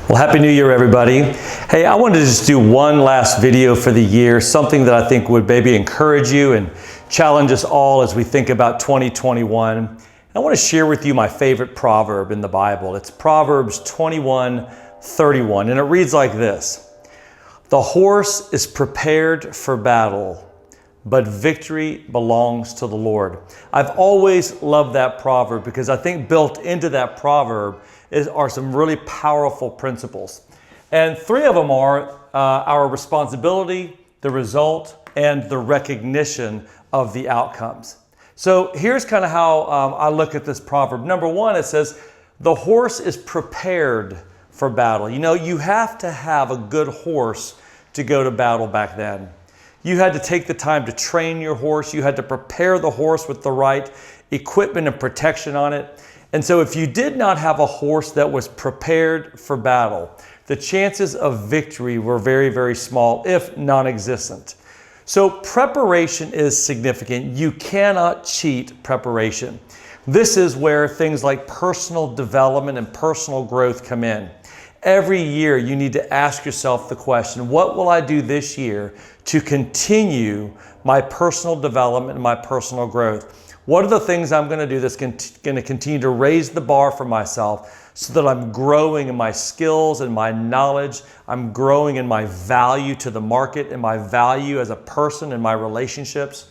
Well, Happy New Year, everybody. Hey, I wanted to just do one last video for the year, something that I think would maybe encourage you and challenge us all as we think about 2021. I want to share with you my favorite proverb in the Bible. It's Proverbs 21:31, and it reads like this: "The horse is prepared for battle, but victory belongs to the Lord." I've always loved that proverb because I think built into that proverb are some really powerful principles. And three of them are our responsibility, the result, and the recognition of the outcomes. So here's kind of how I look at this proverb. Number one, it says, the horse is prepared for battle. You know, you have to have a good horse to go to battle back then. You had to take the time to train your horse. You had to prepare the horse with the right equipment and protection on it. And so if you did not have a horse that was prepared for battle, the chances of victory were very, very small, if non-existent. So preparation is significant. You cannot cheat preparation. This is where things like personal development and personal growth come in. Every year you need to ask yourself the question, what will I do this year to continue my personal development and my personal growth? What are the things I'm going to do that's going to continue to raise the bar for myself so that I'm growing in my skills and my knowledge, I'm growing in my value to the market and my value as a person and my relationships?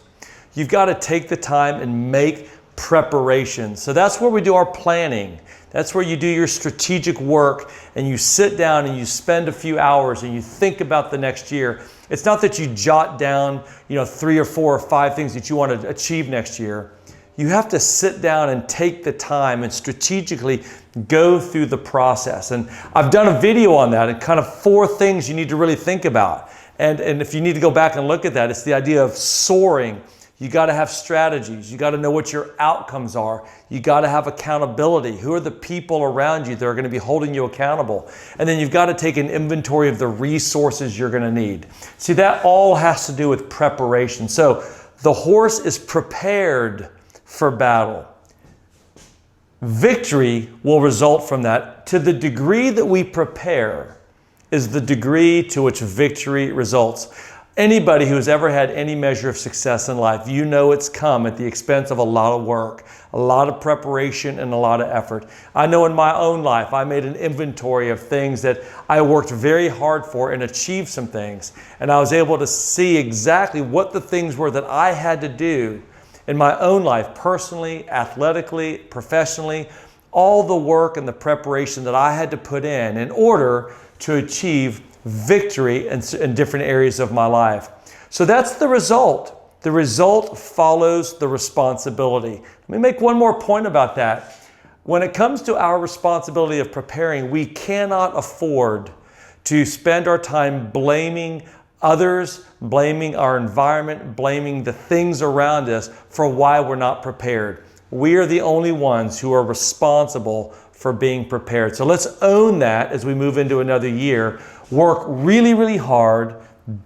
You've got to take the time and make preparation. So that's where we do our planning. That's where you do your strategic work and you sit down and you spend a few hours and you think about the next year. It's not that you jot down, 3 or 4 or 5 things that you want to achieve next year. You have to sit down and take the time and strategically go through the process. And I've done a video on that and kind of 4 things you need to really think about. And if you need to go back and look at that, it's the idea of soaring. You got to have strategies. You got to know what your outcomes are. You got to have accountability. Who are the people around you that are going to be holding you accountable? And then you've got to take an inventory of the resources you're going to need. See, that all has to do with preparation. So the horse is prepared for battle. Victory will result from that. To the degree that we prepare is the degree to which victory results. Anybody who's ever had any measure of success in life, you know it's come at the expense of a lot of work, a lot of preparation, and a lot of effort. I know in my own life, I made an inventory of things that I worked very hard for and achieved some things. And I was able to see exactly what the things were that I had to do in my own life, personally, athletically, professionally, all the work and the preparation that I had to put in order to achieve victory in different areas of my life. So that's the result. The result follows the responsibility. Let me make one more point about that. When it comes to our responsibility of preparing, we cannot afford to spend our time blaming others, blaming our environment, blaming the things around us for why we're not prepared. We are the only ones who are responsible for being prepared. So let's own that as we move into another year. Work really, really hard,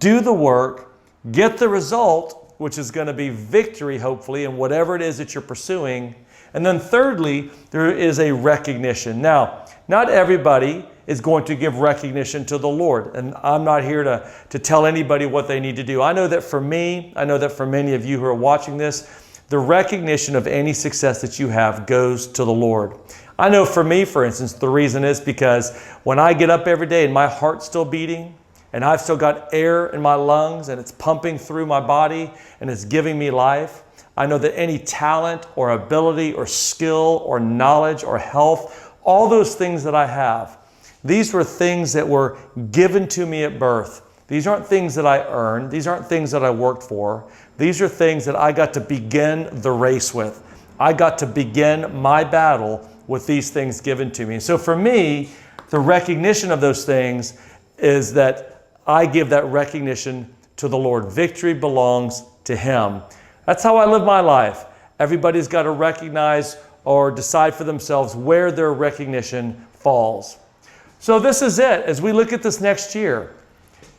do the work, get the result, which is going to be victory, hopefully, in whatever it is that you're pursuing. And then thirdly, there is a recognition. Now, not everybody is going to give recognition to the Lord. And I'm not here to tell anybody what they need to do. I know that for me, I know that for many of you who are watching this, the recognition of any success that you have goes to the Lord. I know for me, for instance, the reason is because when I get up every day and my heart's still beating and I've still got air in my lungs and it's pumping through my body and it's giving me life, I know that any talent or ability or skill or knowledge or health, all those things that I have, these were things that were given to me at birth. These aren't things that I earned. These aren't things that I worked for. These are things that I got to begin the race with. I got to begin my battle with these things given to me. So for me, the recognition of those things is that I give that recognition to the Lord. Victory belongs to Him. That's how I live my life. Everybody's got to recognize or decide for themselves where their recognition falls. So this is it. As we look at this next year,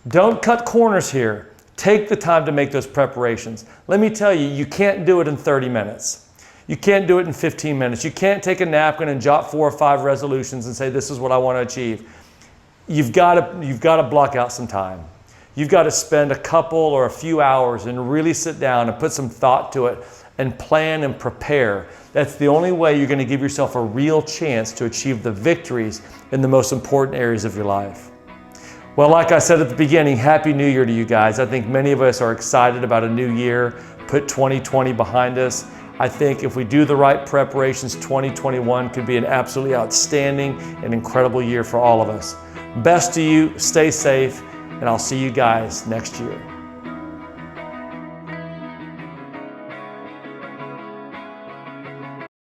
don't cut corners here. Take the time to make those preparations. Let me tell you, you can't do it in 30 minutes. You can't do it in 15 minutes. You can't take a napkin and jot 4 or 5 resolutions and say, this is what I want to achieve. you've got to block out some time. You've got to spend a couple or a few hours and really sit down and put some thought to it and plan and prepare. That's the only way you're going to give yourself a real chance to achieve the victories in the most important areas of your life. Well, like I said at the beginning, Happy New Year to you guys. I think many of us are excited about a new year, put 2020 behind us. I think if we do the right preparations, 2021 could be an absolutely outstanding and incredible year for all of us. Best to you, stay safe, and I'll see you guys next year.